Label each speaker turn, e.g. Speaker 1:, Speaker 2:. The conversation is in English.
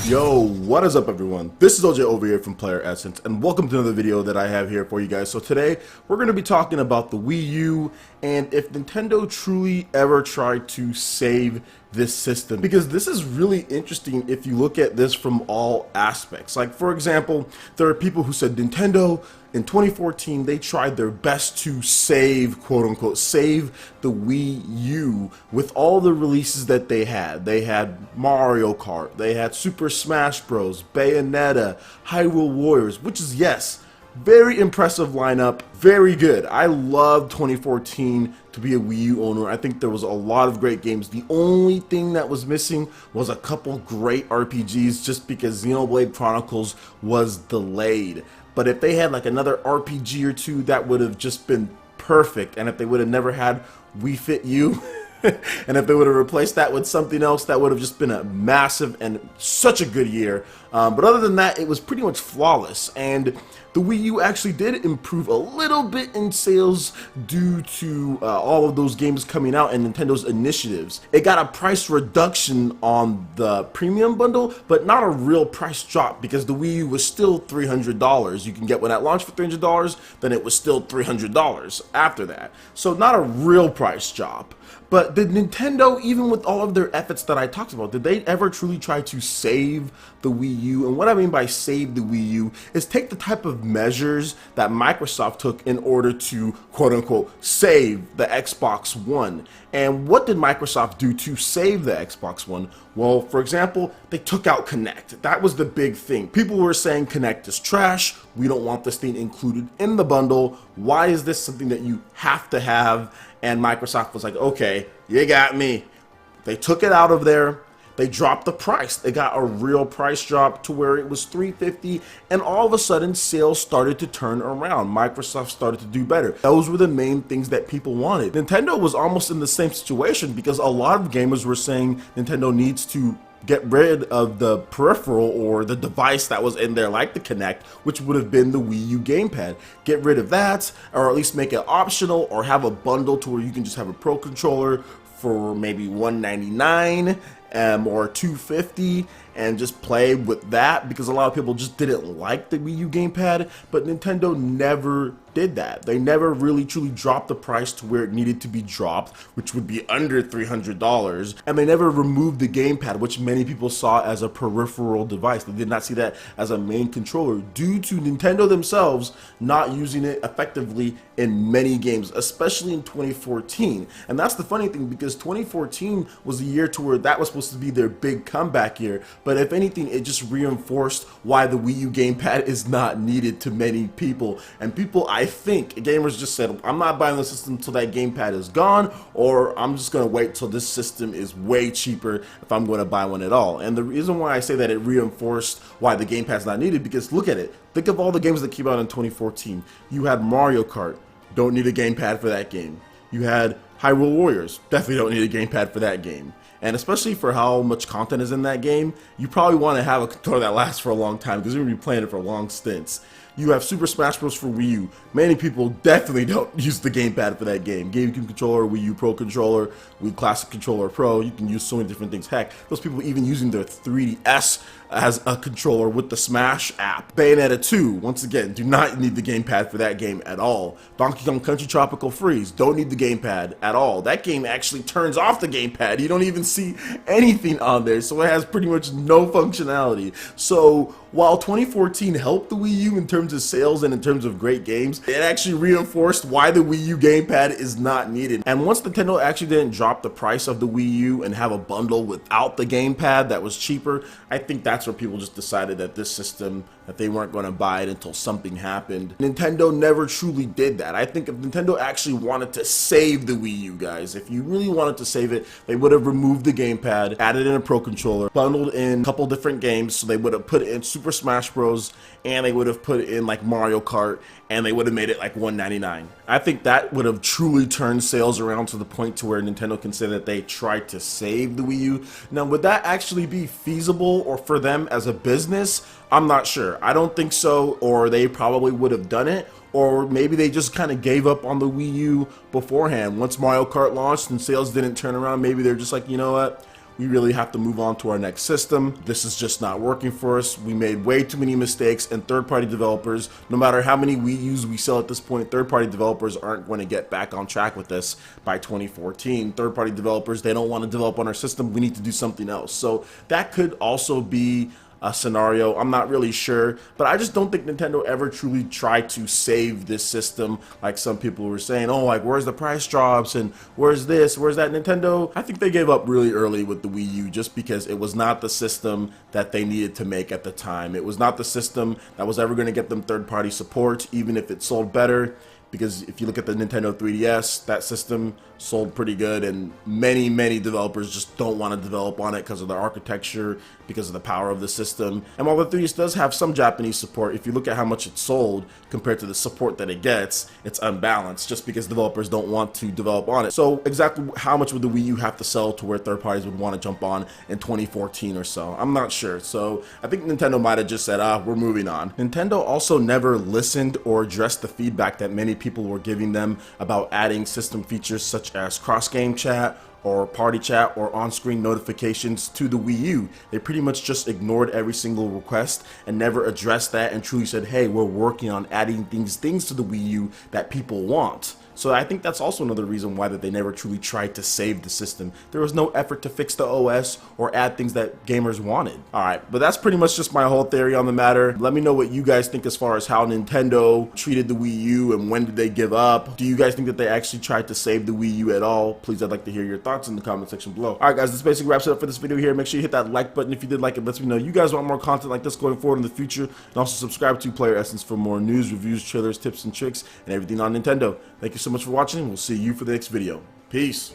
Speaker 1: Yo, what is up everyone? This is OJ over here from PlayerEssence, and welcome to another video that I have here for you guys. So today, we're going to be talking about the Wii U, and if Nintendo truly ever tried to save this system. Because this is really interesting if you look at this from all aspects. Like, for example, there are people who said Nintendo, in 2014, they tried their best to save, quote unquote, save the Wii U with all the releases that they had. They had Mario Kart, they had Super Smash Bros, Bayonetta, Hyrule Warriors, which is, yes, very impressive lineup, very good. I love 2014 to be a Wii U owner. I think there was a lot of great games. The only thing that was missing was a couple great RPGs just because Xenoblade Chronicles was delayed. But if they had like another RPG or two, that would have just been perfect. And if they would have never had Wii Fit U, and if they would have replaced that with something else, that would have just been a massive and such a good year. But other than that, it was pretty much flawless. And the Wii U actually did improve a little bit in sales due to all of those games coming out and Nintendo's initiatives. It got a price reduction on the premium bundle, but not a real price drop because the Wii U was still $300. You can get one at launch for $300, then it was still $300 after that. So not a real price drop. But did Nintendo, even with all of their efforts that I talked about, did they ever truly try to save the Wii U? And what I mean by save the Wii U is take the type of measures that Microsoft took in order to, quote unquote, save the Xbox One. And what did Microsoft do to save the Xbox One? Well, for example, they took out Kinect. That was the big thing. People were saying Kinect is trash. We don't want this thing included in the bundle. Why is this something that you have to have? And Microsoft was like, okay, you got me. They took it out of there. They dropped the price. They got a real price drop to where it was $350, and all of a sudden sales started to turn around. Microsoft started to do better. Those were the main things that people wanted. Nintendo was almost in the same situation because a lot of gamers were saying Nintendo needs to get rid of the peripheral or the device that was in there like the Kinect, which would have been the Wii U GamePad. Get rid of that, or at least make it optional, or have a bundle to where you can just have a Pro controller for maybe $199 or $250 and just play with that, because a lot of people just didn't like the Wii U GamePad. But Nintendo never did that. They never really truly dropped the price to where it needed to be dropped, which would be under $300, and they never removed the GamePad, which many people saw as a peripheral device. They did not see that as a main controller due to Nintendo themselves not using it effectively in many games, especially in 2014. And that's the funny thing, because 2014 was a year to where that was supposed to be their big comeback year. But if anything, it just reinforced why the Wii U GamePad is not needed to many people. And people, I think, gamers just said, I'm not buying the system until that GamePad is gone, or I'm just going to wait till this system is way cheaper if I'm going to buy one at all. And the reason why I say that it reinforced why the GamePad's not needed, because look at it. Think of all the games that came out in 2014. You had Mario Kart, don't need a GamePad for that game. You had Hyrule Warriors, definitely don't need a GamePad for that game. And especially for how much content is in that game, you probably want to have a controller that lasts for a long time because you're going to be playing it for long stints. You have Super Smash Bros. For Wii U. Many people definitely don't use the gamepad for that game. GameCube controller, Wii U Pro controller, Wii Classic controller Pro, you can use so many different things. Heck, those people even using their 3DS as a controller with the Smash app. Bayonetta 2, once again, do not need the gamepad for that game at all. Donkey Kong Country Tropical Freeze, don't need the gamepad at all. That game actually turns off the gamepad. You don't even see anything on there, so it has pretty much no functionality. So while 2014 helped the Wii U in terms of sales and in terms of great games, it actually reinforced why the Wii U gamepad is not needed. And once Nintendo actually didn't drop the price of the Wii U and have a bundle without the gamepad that was cheaper, I think that's where people just decided that this system, that they weren't going to buy it until something happened. Nintendo never truly did that. I think if Nintendo actually wanted to save the Wii U, guys, if you really wanted to save it, they would have removed the gamepad, added in a Pro controller, bundled in a couple different games. So they would have put it in Super Smash Bros. And they would have put it in like Mario Kart, and they would have made it like $199. I think that would have truly turned sales around to the point to where Nintendo can say that they tried to save the Wii U. Now, would that actually be feasible or for them as a business? I'm not sure. I don't think so, or they probably would have done it, or maybe they just kind of gave up on the Wii U beforehand. Once Mario Kart launched and sales didn't turn around, maybe they're just like, you know what? we really have to move on to our next system. This is just not working for us. We made way too many mistakes, and third-party developers, no matter how many Wii U's we sell at this point, third-party developers aren't going to get back on track with this by 2014. Third-party developers, they don't want to develop on our system. We need to do something else. So that could also be a scenario. I'm not really sure, but I just don't think Nintendo ever truly tried to save this system like some people were saying. Oh, like, where's the price drops and where's this, where's that? Nintendo, I think they gave up really early with the Wii U just because it was not the system that they needed to make at the time. It was not the system that was ever going to get them third-party support, even if it sold better. Because if you look at the Nintendo 3DS, that system sold pretty good, and many developers just don't want to develop on it because of the architecture, because of the power of the system. And while the 3DS does have some Japanese support, if you look at how much it sold compared to the support that it gets, it's unbalanced just because developers don't want to develop on it. So exactly how much would the Wii U have to sell to where third parties would want to jump on in 2014 or so? I'm not sure. So I think Nintendo might have just said, we're moving on. Nintendo also never listened or addressed the feedback that many people were giving them about adding system features such as cross-game chat or party chat or on-screen notifications to the Wii U. They pretty much just ignored every single request and never addressed that and truly said, hey, we're working on adding things to the Wii U that people want. So I think that's also another reason why that they never truly tried to save the system. There was no effort to fix the OS or add things that gamers wanted. Alright, but that's pretty much just my whole theory on the matter. Let me know what you guys think as far as how Nintendo treated the Wii U and when did they give up. Do you guys think that they actually tried to save the Wii U at all? Please, I'd like to hear your thoughts in the comment section below. Alright guys, this basically wraps it up for this video here. Make sure you hit that like button if you did like it. Lets me know you guys want more content like this going forward in the future. And also subscribe to PlayerEssence for more news, reviews, trailers, tips, and tricks, and everything on Nintendo. Thank you so much for watching. We'll see you for the next video. Peace.